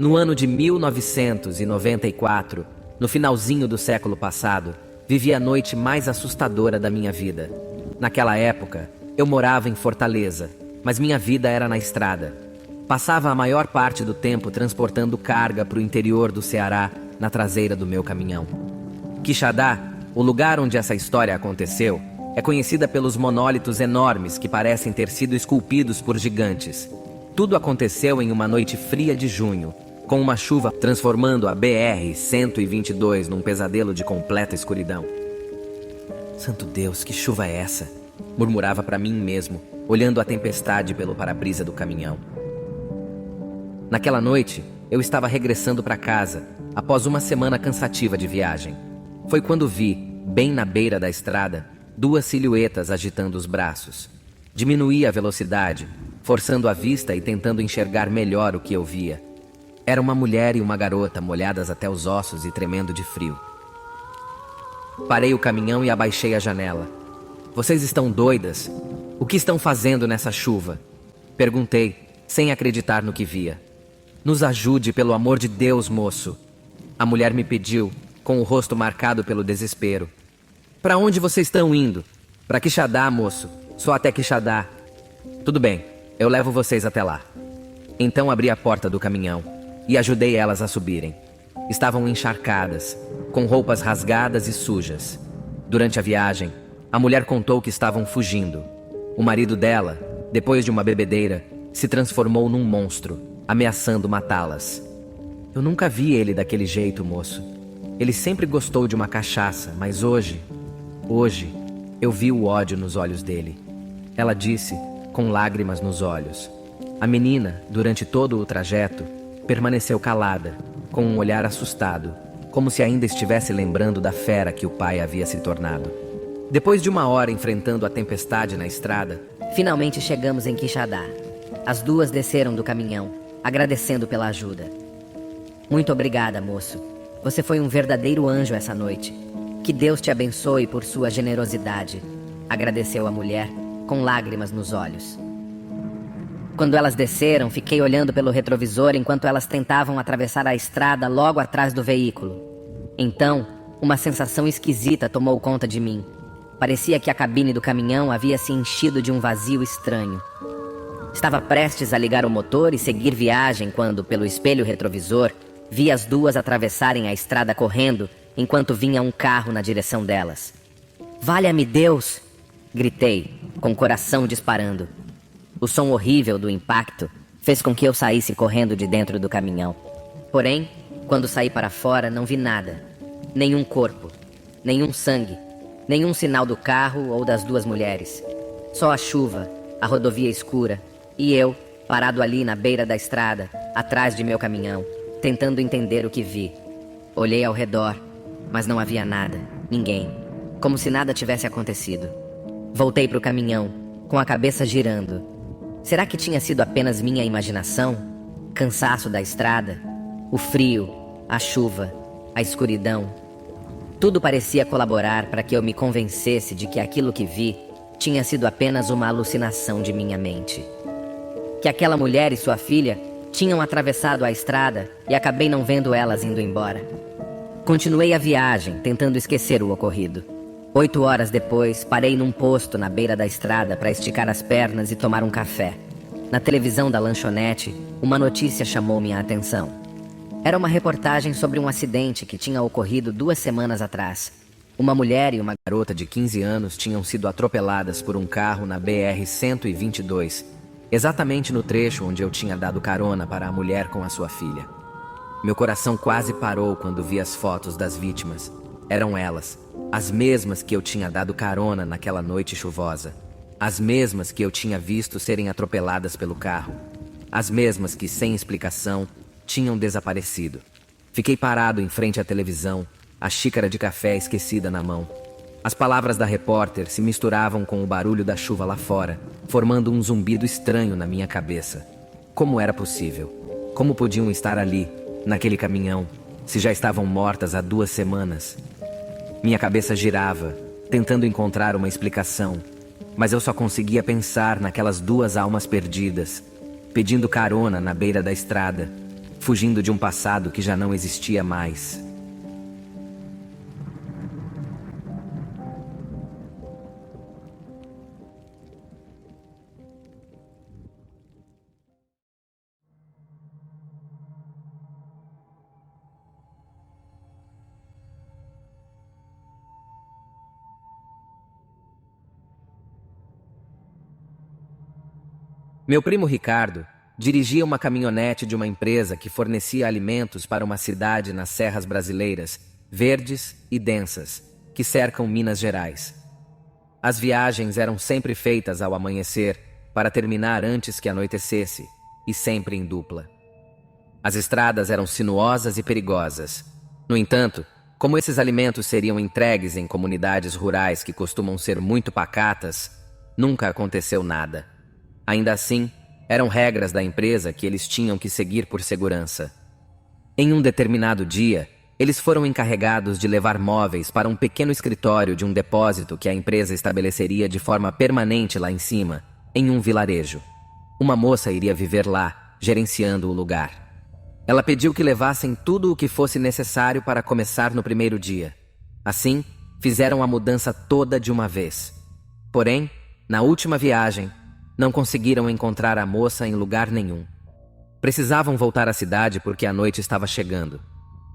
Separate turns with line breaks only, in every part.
No ano de 1994, no finalzinho do século passado, vivi a noite mais assustadora da minha vida. Naquela época, eu morava em Fortaleza, mas minha vida era na estrada. Passava a maior parte do tempo transportando carga para o interior do Ceará, na traseira do meu caminhão. Quixadá, o lugar onde essa história aconteceu, é conhecida pelos monólitos enormes que parecem ter sido esculpidos por gigantes. Tudo aconteceu em uma noite fria de junho, com uma chuva transformando a BR-122 num pesadelo de completa escuridão. Santo Deus, que chuva é essa? Murmurava para mim mesmo, olhando a tempestade pelo para-brisa do caminhão. Naquela noite, eu estava regressando para casa, após uma semana cansativa de viagem. Foi quando vi, bem na beira da estrada, duas silhuetas agitando os braços. Diminuí a velocidade, forçando a vista e tentando enxergar melhor o que eu via. Era uma mulher e uma garota molhadas até os ossos e tremendo de frio. Parei o caminhão e abaixei a janela. Vocês estão doidas? O que estão fazendo nessa chuva? Perguntei, sem acreditar no que via. Nos ajude, pelo amor de Deus, moço. A mulher me pediu, com o rosto marcado pelo desespero. Para onde vocês estão indo? Para Quixadá, moço. Só até Quixadá. Tudo bem, eu levo vocês até lá. Então abri a porta do caminhão e ajudei elas a subirem. Estavam encharcadas, com roupas rasgadas e sujas. Durante a viagem, a mulher contou que estavam fugindo. O marido dela, depois de uma bebedeira, se transformou num monstro, ameaçando matá-las. Eu nunca vi ele daquele jeito, moço. Ele sempre gostou de uma cachaça, mas hoje, eu vi o ódio nos olhos dele. Ela disse, com lágrimas nos olhos. A menina, durante todo o trajeto, permaneceu calada, com um olhar assustado, como se ainda estivesse lembrando da fera que o pai havia se tornado. Depois de uma hora enfrentando a tempestade na estrada,
finalmente chegamos em Quixadá. As duas desceram do caminhão, agradecendo pela ajuda. Muito obrigada, moço. Você foi um verdadeiro anjo essa noite. Que Deus te abençoe por sua generosidade, agradeceu a mulher, com lágrimas nos olhos. Quando elas desceram, fiquei olhando pelo retrovisor enquanto elas tentavam atravessar a estrada logo atrás do veículo. Então, uma sensação esquisita tomou conta de mim. Parecia que a cabine do caminhão havia se enchido de um vazio estranho. Estava prestes a ligar o motor e seguir viagem quando, pelo espelho retrovisor, vi as duas atravessarem a estrada correndo enquanto vinha um carro na direção delas. "Valha-me Deus!" gritei, com o coração disparando. O som horrível do impacto fez com que eu saísse correndo de dentro do caminhão. Porém, quando saí para fora, não vi nada. Nenhum corpo, nenhum sangue, nenhum sinal do carro ou das duas mulheres. Só a chuva, a rodovia escura e eu, parado ali na beira da estrada, atrás de meu caminhão, tentando entender o que vi. Olhei ao redor, mas não havia nada, ninguém, como se nada tivesse acontecido. Voltei para o caminhão, com a cabeça girando. Será que tinha sido apenas minha imaginação? Cansaço da estrada? O frio, a chuva, a escuridão? Tudo parecia colaborar para que eu me convencesse de que aquilo que vi tinha sido apenas uma alucinação de minha mente. Que aquela mulher e sua filha tinham atravessado a estrada e acabei não vendo elas indo embora. Continuei a viagem, tentando esquecer o ocorrido. 8 horas depois, parei num posto na beira da estrada para esticar as pernas e tomar um café. Na televisão da lanchonete, uma notícia chamou minha atenção. Era uma reportagem sobre um acidente que tinha ocorrido 2 semanas atrás. Uma mulher e uma garota de 15 anos tinham sido atropeladas por um carro na BR-122, exatamente no trecho onde eu tinha dado carona para a mulher com a sua filha. Meu coração quase parou quando vi as fotos das vítimas. Eram elas, as mesmas que eu tinha dado carona naquela noite chuvosa. As mesmas que eu tinha visto serem atropeladas pelo carro. As mesmas que, sem explicação, tinham desaparecido. Fiquei parado em frente à televisão, a xícara de café esquecida na mão. As palavras da repórter se misturavam com o barulho da chuva lá fora, formando um zumbido estranho na minha cabeça. Como era possível? Como podiam estar ali, naquele caminhão, se já estavam mortas há 2 semanas? Minha cabeça girava, tentando encontrar uma explicação, mas eu só conseguia pensar naquelas 2 almas perdidas, pedindo carona na beira da estrada,
fugindo de um passado que já não existia mais. Meu primo Ricardo dirigia uma caminhonete de uma empresa que fornecia alimentos para uma cidade nas serras brasileiras, verdes e densas, que cercam Minas Gerais. As viagens eram sempre feitas ao amanhecer, para terminar antes que anoitecesse, e sempre em dupla. As estradas eram sinuosas e perigosas. No entanto, como esses alimentos seriam entregues em comunidades rurais que costumam ser muito pacatas, nunca aconteceu nada. Ainda assim, eram regras da empresa que eles tinham que seguir por segurança. Em um determinado dia, eles foram encarregados de levar móveis para um pequeno escritório de um depósito que a empresa estabeleceria de forma permanente lá em cima, em um vilarejo. Uma moça iria viver lá, gerenciando o lugar. Ela pediu que levassem tudo o que fosse necessário para começar no primeiro dia. Assim, fizeram a mudança toda de uma vez. Porém, na última viagem, não conseguiram encontrar a moça em lugar nenhum. Precisavam voltar à cidade porque a noite estava chegando,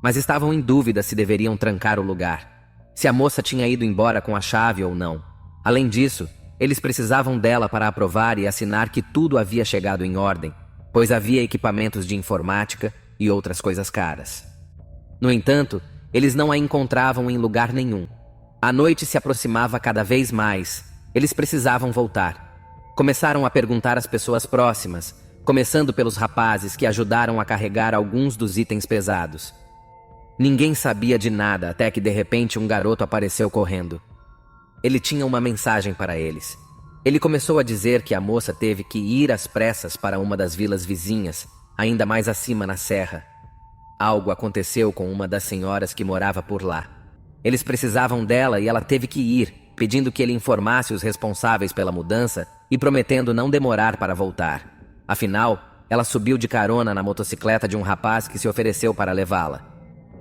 mas estavam em dúvida se deveriam trancar o lugar, se a moça tinha ido embora com a chave ou não. Além disso, eles precisavam dela para aprovar e assinar que tudo havia chegado em ordem, pois havia equipamentos de informática e outras coisas caras. No entanto, eles não a encontravam em lugar nenhum. A noite se aproximava cada vez mais. Eles precisavam voltar. Começaram a perguntar às pessoas próximas, começando pelos rapazes que ajudaram a carregar alguns dos itens pesados. Ninguém sabia de nada até que de repente um garoto apareceu correndo. Ele tinha uma mensagem para eles. Ele começou a dizer que a moça teve que ir às pressas para uma das vilas vizinhas, ainda mais acima na serra. Algo aconteceu com uma das senhoras que morava por lá. Eles precisavam dela e ela teve que ir, pedindo que ele informasse os responsáveis pela mudança e prometendo não demorar para voltar. Afinal, ela subiu de carona na motocicleta de um rapaz que se ofereceu para levá-la.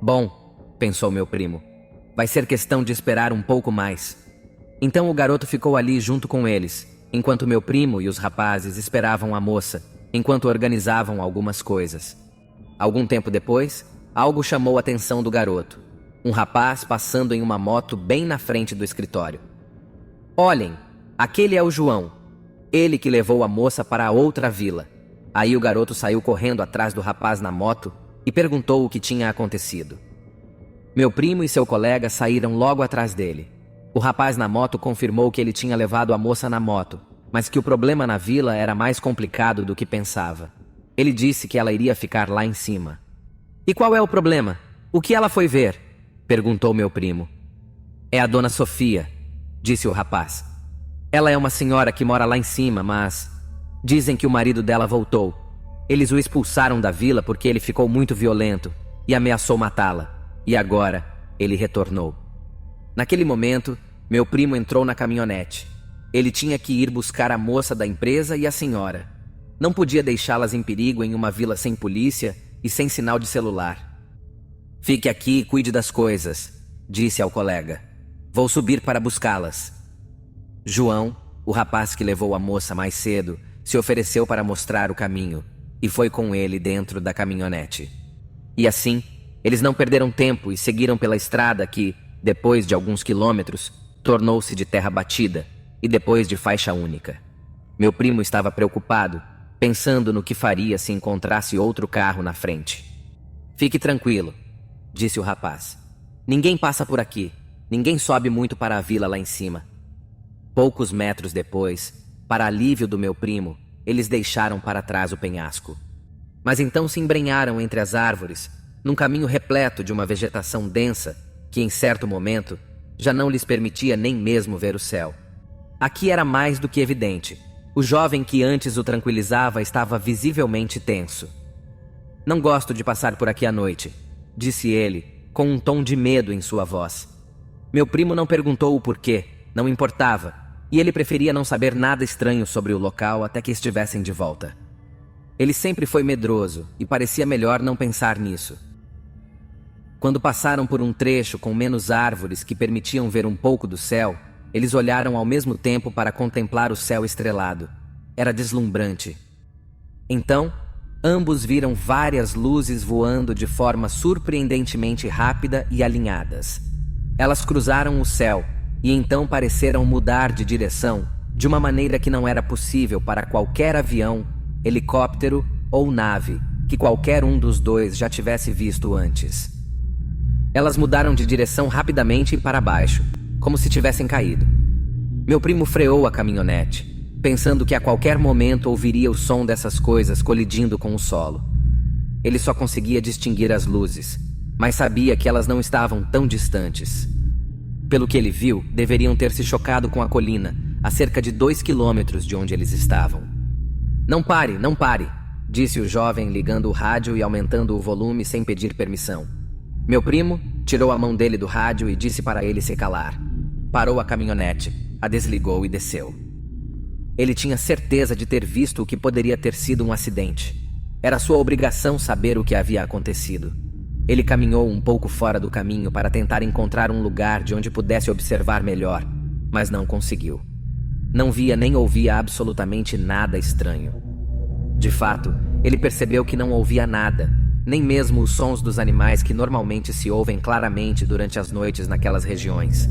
Bom, pensou meu primo, vai ser questão de esperar um pouco mais. Então o garoto ficou ali junto com eles, enquanto meu primo e os rapazes esperavam a moça, enquanto organizavam algumas coisas. Algum tempo depois, algo chamou a atenção do garoto. Um rapaz passando em uma moto bem na frente do escritório. Olhem, aquele é o João. Ele que levou a moça para a outra vila. Aí o garoto saiu correndo atrás do rapaz na moto e perguntou o que tinha acontecido. Meu primo e seu colega saíram logo atrás dele. O rapaz na moto confirmou que ele tinha levado a moça na moto, mas que o problema na vila era mais complicado do que pensava. Ele disse que ela iria ficar lá em cima. E qual é o problema? O que ela foi ver? Perguntou meu primo. É a dona Sofia, disse o rapaz. Ela é uma senhora que mora lá em cima, mas dizem que o marido dela voltou. Eles o expulsaram da vila porque ele ficou muito violento e ameaçou matá-la. E agora, ele retornou. Naquele momento, meu primo entrou na caminhonete. Ele tinha que ir buscar a moça da empresa e a senhora. Não podia deixá-las em perigo em uma vila sem polícia e sem sinal de celular. Fique aqui e cuide das coisas, disse ao colega. Vou subir para buscá-las. João, o rapaz que levou a moça mais cedo, se ofereceu para mostrar o caminho e foi com ele dentro da caminhonete. E assim, eles não perderam tempo e seguiram pela estrada que, depois de alguns quilômetros, tornou-se de terra batida e depois de faixa única. Meu primo estava preocupado, pensando no que faria se encontrasse outro carro na frente. Fique tranquilo, disse o rapaz. Ninguém passa por aqui, ninguém sobe muito para a vila lá em cima. Poucos metros depois, para alívio do meu primo, eles deixaram para trás o penhasco. Mas então se embrenharam entre as árvores, num caminho repleto de uma vegetação densa que, em certo momento, já não lhes permitia nem mesmo ver o céu. Aqui era mais do que evidente. O jovem que antes o tranquilizava estava visivelmente tenso. Não gosto de passar por aqui à noite, disse ele, com um tom de medo em sua voz. Meu primo não perguntou o porquê, não importava, e ele preferia não saber nada estranho sobre o local até que estivessem de volta. Ele sempre foi medroso e parecia melhor não pensar nisso. Quando passaram por um trecho com menos árvores que permitiam ver um pouco do céu, eles olharam ao mesmo tempo para contemplar o céu estrelado. Era deslumbrante. Então, ambos viram várias luzes voando de forma surpreendentemente rápida e alinhadas. Elas cruzaram o céu e então pareceram mudar de direção de uma maneira que não era possível para qualquer avião, helicóptero ou nave que qualquer um dos dois já tivesse visto antes. Elas mudaram de direção rapidamente e para baixo, como se tivessem caído. Meu primo freou a caminhonete, pensando que a qualquer momento ouviria o som dessas coisas colidindo com o solo. Ele só conseguia distinguir as luzes, mas sabia que elas não estavam tão distantes. Pelo que ele viu, deveriam ter se chocado com a colina, a cerca de 2 quilômetros de onde eles estavam. Não pare, não pare, disse o jovem ligando o rádio e aumentando o volume sem pedir permissão. Meu primo tirou a mão dele do rádio e disse para ele se calar. Parou a caminhonete, a desligou e desceu. Ele tinha certeza de ter visto o que poderia ter sido um acidente. Era sua obrigação saber o que havia acontecido. Ele caminhou um pouco fora do caminho para tentar encontrar um lugar de onde pudesse observar melhor, mas não conseguiu. Não via nem ouvia absolutamente nada estranho. De fato, ele percebeu que não ouvia nada, nem mesmo os sons dos animais que normalmente se ouvem claramente durante as noites naquelas regiões.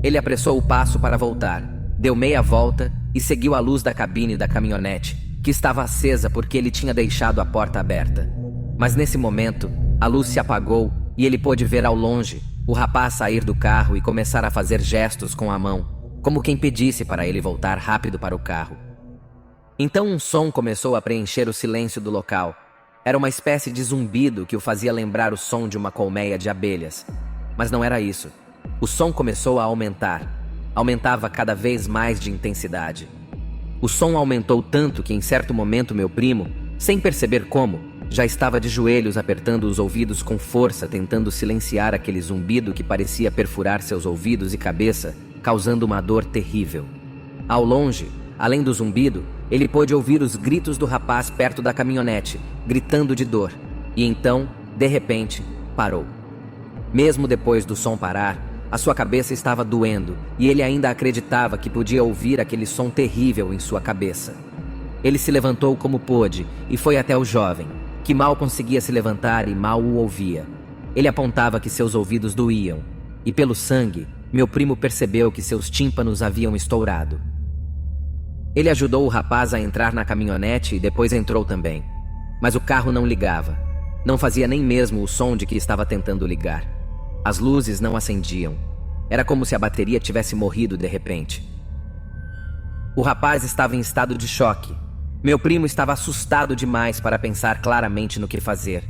Ele apressou o passo para voltar, deu meia volta e seguiu a luz da cabine da caminhonete, que estava acesa porque ele tinha deixado a porta aberta. Mas nesse momento, a luz se apagou e ele pôde ver ao longe o rapaz sair do carro e começar a fazer gestos com a mão, como quem pedisse para ele voltar rápido para o carro. Então um som começou a preencher o silêncio do local. Era uma espécie de zumbido que o fazia lembrar o som de uma colmeia de abelhas. Mas não era isso. O som começou a aumentar. Aumentava cada vez mais de intensidade. O som aumentou tanto que em certo momento meu primo, sem perceber como, já estava de joelhos apertando os ouvidos com força, tentando silenciar aquele zumbido que parecia perfurar seus ouvidos e cabeça, causando uma dor terrível. Ao longe, além do zumbido, ele pôde ouvir os gritos do rapaz perto da caminhonete, gritando de dor. E então, de repente, parou. Mesmo depois do som parar, a sua cabeça estava doendo e ele ainda acreditava que podia ouvir aquele som terrível em sua cabeça. Ele se levantou como pôde e foi até o jovem, que mal conseguia se levantar e mal o ouvia. Ele apontava que seus ouvidos doíam, e pelo sangue, meu primo percebeu que seus tímpanos haviam estourado. Ele ajudou o rapaz a entrar na caminhonete e depois entrou também. Mas o carro não ligava. Não fazia nem mesmo o som de que estava tentando ligar. As luzes não acendiam. Era como se a bateria tivesse morrido de repente. O rapaz estava em estado de choque. Meu primo estava assustado demais para pensar claramente no que fazer.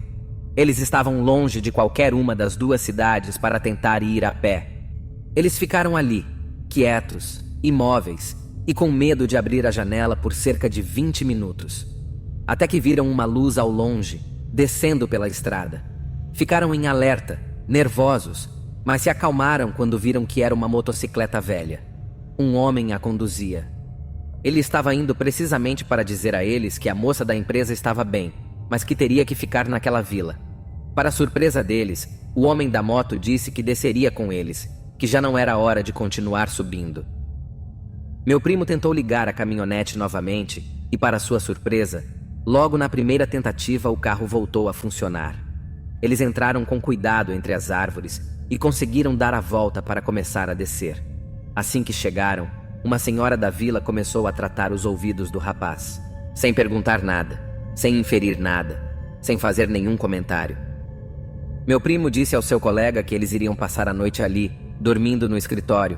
Eles estavam longe de qualquer uma das duas cidades para tentar ir a pé. Eles ficaram ali, quietos, imóveis, e com medo de abrir a janela por cerca de 20 minutos. Até que viram uma luz ao longe, descendo pela estrada. Ficaram em alerta, nervosos, mas se acalmaram quando viram que era uma motocicleta velha. Um homem a conduzia. Ele estava indo precisamente para dizer a eles que a moça da empresa estava bem, mas que teria que ficar naquela vila. Para surpresa deles, o homem da moto disse que desceria com eles, que já não era hora de continuar subindo. Meu primo tentou ligar a caminhonete novamente e, para sua surpresa, logo na primeira tentativa o carro voltou a funcionar. Eles entraram com cuidado entre as árvores e conseguiram dar a volta para começar a descer. Assim que chegaram, uma senhora da vila começou a tratar os ouvidos do rapaz, sem perguntar nada, sem inferir nada, sem fazer nenhum comentário. Meu primo disse ao seu colega que eles iriam passar a noite ali, dormindo no escritório.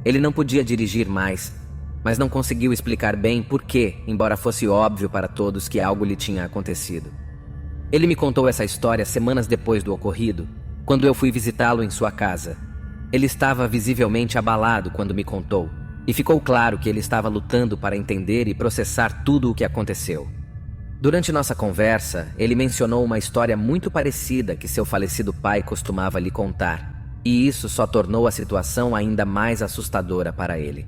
Ele não podia dirigir mais, mas não conseguiu explicar bem por quê, embora fosse óbvio para todos que algo lhe tinha acontecido. Ele me contou essa história semanas depois do ocorrido, quando eu fui visitá-lo em sua casa. Ele estava visivelmente abalado quando me contou, e ficou claro que ele estava lutando para entender e processar tudo o que aconteceu. Durante nossa conversa, ele mencionou uma história muito parecida que seu falecido pai costumava lhe contar, e isso só tornou a situação ainda mais assustadora para ele.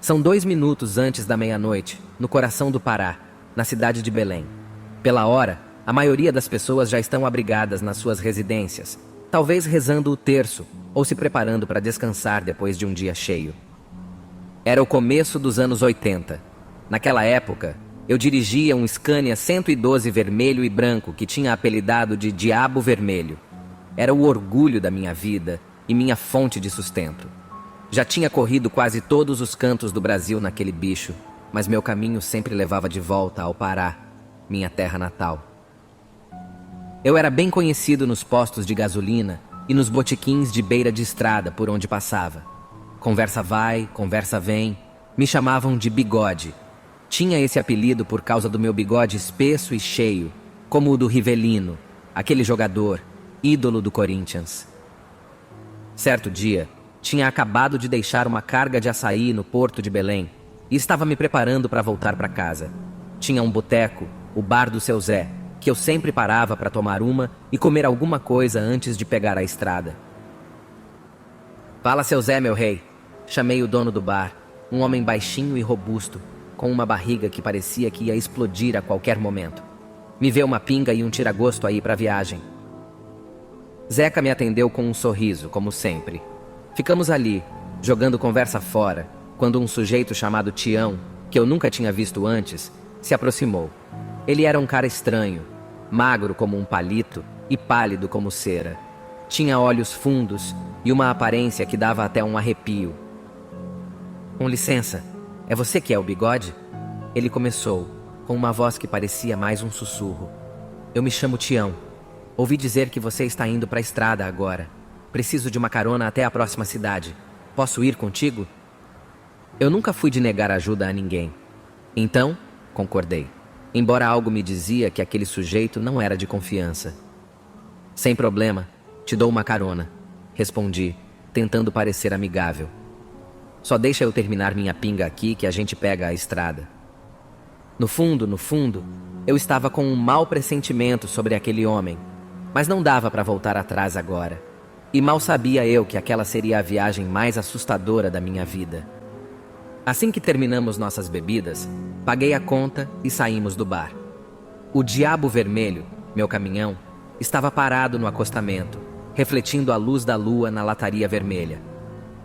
São 2 minutos antes da meia-noite, no coração do Pará, na cidade de Belém. Pela hora, a maioria das pessoas já estão abrigadas nas suas residências, talvez rezando o terço ou se preparando para descansar depois de um dia cheio. Era o começo dos anos 80. Naquela época, eu dirigia um Scania 112 vermelho e branco que tinha apelidado de Diabo Vermelho. Era o orgulho da minha vida e minha fonte de sustento. Já tinha corrido quase todos os cantos do Brasil naquele bicho, mas meu caminho sempre levava de volta ao Pará, minha terra natal. Eu era bem conhecido nos postos de gasolina e nos botequins de beira de estrada por onde passava. Conversa vai, conversa vem, me chamavam de Bigode. Tinha esse apelido por causa do meu bigode espesso e cheio, como o do Rivelino, aquele jogador, ídolo do Corinthians. Certo dia, tinha acabado de deixar uma carga de açaí no porto de Belém e estava me preparando para voltar para casa. Tinha um boteco, o Bar do Seu Zé, que eu sempre parava para tomar uma e comer alguma coisa antes de pegar a estrada. "Fala, Seu Zé, meu rei", chamei o dono do bar, um homem baixinho e robusto, com uma barriga que parecia que ia explodir a qualquer momento. "Me vê uma pinga e um tira-gosto aí para a viagem." Zeca me atendeu com um sorriso, como sempre. Ficamos ali, jogando conversa fora, quando um sujeito chamado Tião, que eu nunca tinha visto antes, se aproximou. Ele era um cara estranho, magro como um palito e pálido como cera. Tinha olhos fundos e uma aparência que dava até um arrepio. "Com licença, é você que é o Bigode?" Ele começou, com uma voz que parecia mais um sussurro. "Eu me chamo Tião. Ouvi dizer que você está indo para a estrada agora. Preciso de uma carona até a próxima cidade. Posso ir contigo?" Eu nunca fui de negar ajuda a ninguém. Então, concordei, embora algo me dizia que aquele sujeito não era de confiança. "Sem problema, te dou uma carona", respondi, tentando parecer amigável. "Só deixa eu terminar minha pinga aqui que a gente pega a estrada." No fundo, eu estava com um mau pressentimento sobre aquele homem, mas não dava para voltar atrás agora. E mal sabia eu que aquela seria a viagem mais assustadora da minha vida. Assim que terminamos nossas bebidas, paguei a conta e saímos do bar. O Diabo Vermelho, meu caminhão, estava parado no acostamento, refletindo a luz da lua na lataria vermelha.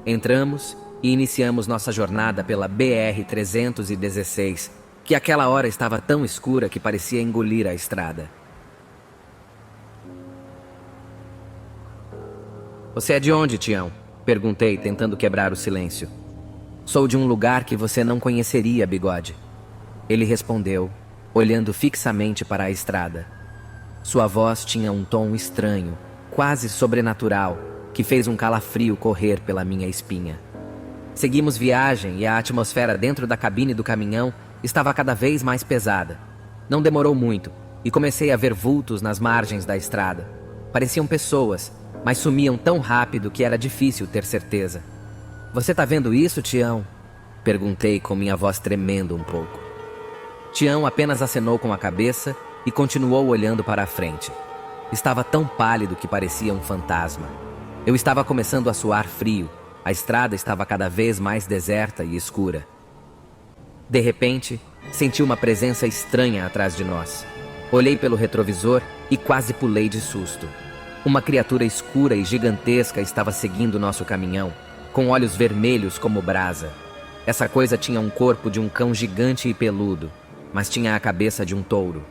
Entramos e iniciamos nossa jornada pela BR-316, que àquela hora estava tão escura que parecia engolir a estrada. "Você é de onde, Tião?" perguntei, tentando quebrar o silêncio. "Sou de um lugar que você não conheceria, Bigode." Ele respondeu, olhando fixamente para a estrada. Sua voz tinha um tom estranho, quase sobrenatural, que fez um calafrio correr pela minha espinha. Seguimos viagem e a atmosfera dentro da cabine do caminhão estava cada vez mais pesada. Não demorou muito e comecei a ver vultos nas margens da estrada. Pareciam pessoas, mas sumiam tão rápido que era difícil ter certeza. "Você tá vendo isso, Tião?" perguntei com minha voz tremendo um pouco. Tião apenas acenou com a cabeça e continuou olhando para a frente. Estava tão pálido que parecia um fantasma. Eu estava começando a suar frio. A estrada estava cada vez mais deserta e escura. De repente, senti uma presença estranha atrás de nós. Olhei pelo retrovisor e quase pulei de susto. Uma criatura escura e gigantesca estava seguindo nosso caminhão, com olhos vermelhos como brasa. Essa coisa tinha um corpo de um cão gigante e peludo, mas tinha a cabeça de um touro.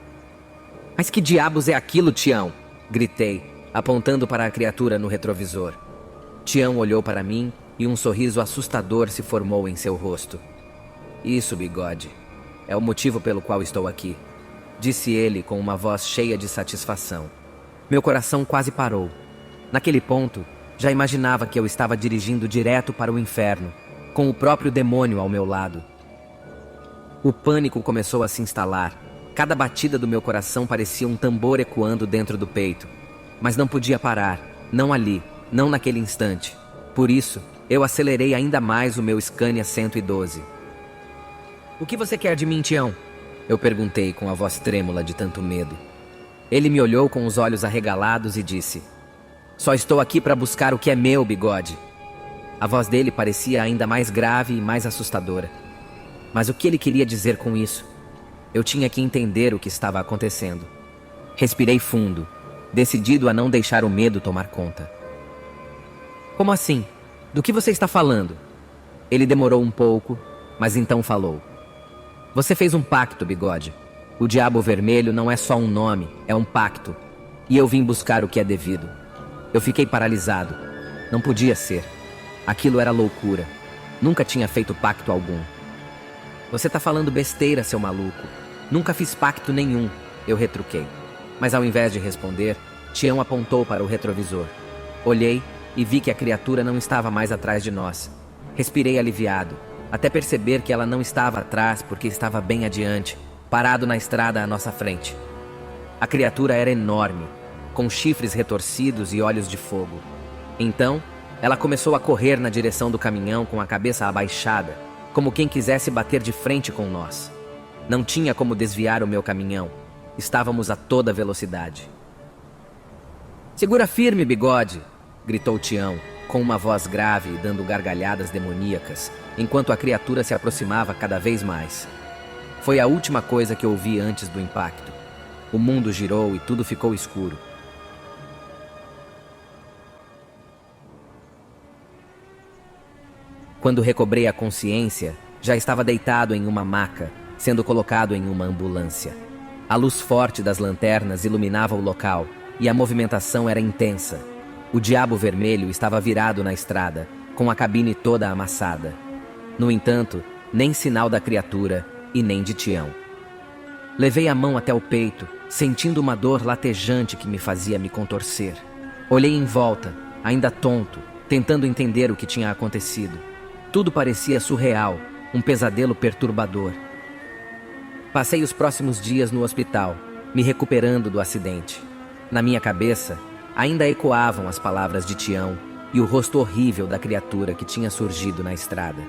"Mas que diabos é aquilo, Tião?" gritei, apontando para a criatura no retrovisor. Tião olhou para mim e um sorriso assustador se formou em seu rosto. "Isso, Bigode, é o motivo pelo qual estou aqui", disse ele com uma voz cheia de satisfação. Meu coração quase parou. Naquele ponto, já imaginava que eu estava dirigindo direto para o inferno, com o próprio demônio ao meu lado. O pânico começou a se instalar. Cada batida do meu coração parecia um tambor ecoando dentro do peito. Mas não podia parar, não ali, não naquele instante. Por isso, eu acelerei ainda mais o meu Scania 112. "O que você quer de mim, Tião?" eu perguntei com a voz trêmula de tanto medo. Ele me olhou com os olhos arregalados e disse: "Só estou aqui para buscar o que é meu, Bigode." A voz dele parecia ainda mais grave e mais assustadora. Mas o que ele queria dizer com isso? Eu tinha que entender o que estava acontecendo. Respirei fundo, decidido a não deixar o medo tomar conta. Como assim? Do que você está falando? Ele demorou um pouco, mas então falou. Você fez um pacto, Bigode. O Diabo Vermelho não é só um nome, é um pacto. E eu vim buscar o que é devido. Eu fiquei paralisado. Não podia ser. Aquilo era loucura. Nunca tinha feito pacto algum. Você tá falando besteira, seu maluco. Nunca fiz pacto nenhum, eu retruquei. Mas ao invés de responder, Tião apontou para o retrovisor. Olhei e vi que a criatura não estava mais atrás de nós. Respirei aliviado, até perceber que ela não estava atrás porque estava bem adiante, parado na estrada à nossa frente. A criatura era enorme, com chifres retorcidos e olhos de fogo. Então, ela começou a correr na direção do caminhão com a cabeça abaixada, como quem quisesse bater de frente com nós. Não tinha como desviar o meu caminhão. Estávamos a toda velocidade. Segura firme, Bigode! Gritou Tião, com uma voz grave e dando gargalhadas demoníacas, enquanto a criatura se aproximava cada vez mais. Foi a última coisa que ouvi antes do impacto. O mundo girou e tudo ficou escuro. Quando recobrei a consciência, já estava deitado em uma maca, sendo colocado em uma ambulância. A luz forte das lanternas iluminava o local e a movimentação era intensa. O Diabo Vermelho estava virado na estrada, com a cabine toda amassada. No entanto, nem sinal da criatura e nem de Tião. Levei a mão até o peito, sentindo uma dor latejante que me fazia me contorcer. Olhei em volta, ainda tonto, tentando entender o que tinha acontecido. Tudo parecia surreal, um pesadelo perturbador. Passei os próximos dias no hospital, me recuperando do acidente. Na minha cabeça, ainda ecoavam as palavras de Tião e o rosto horrível da criatura que tinha surgido na estrada.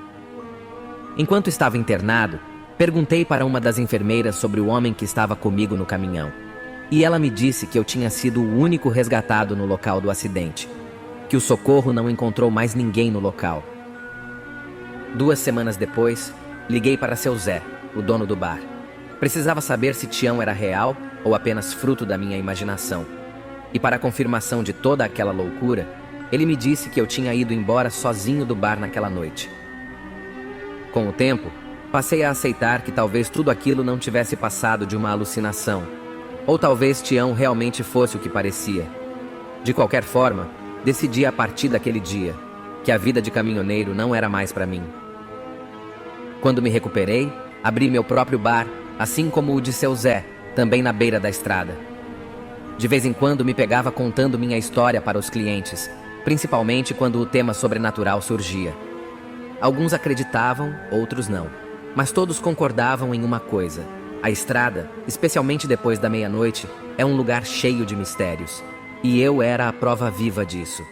Enquanto estava internado, perguntei para uma das enfermeiras sobre o homem que estava comigo no caminhão. E ela me disse que eu tinha sido o único resgatado no local do acidente, que o socorro não encontrou mais ninguém no local. 2 semanas depois, liguei para seu Zé, o dono do bar. Precisava saber se Tião era real ou apenas fruto da minha imaginação. E para confirmação de toda aquela loucura, ele me disse que eu tinha ido embora sozinho do bar naquela noite. Com o tempo, passei a aceitar que talvez tudo aquilo não tivesse passado de uma alucinação. Ou talvez Tião realmente fosse o que parecia. De qualquer forma, decidi a partir daquele dia que a vida de caminhoneiro não era mais para mim. Quando me recuperei, abri meu próprio bar, assim como o de seu Zé, também na beira da estrada. De vez em quando me pegava contando minha história para os clientes, principalmente quando o tema sobrenatural surgia. Alguns acreditavam, outros não, mas todos concordavam em uma coisa: a estrada, especialmente depois da meia-noite, é um lugar cheio de mistérios. E eu era a prova viva disso.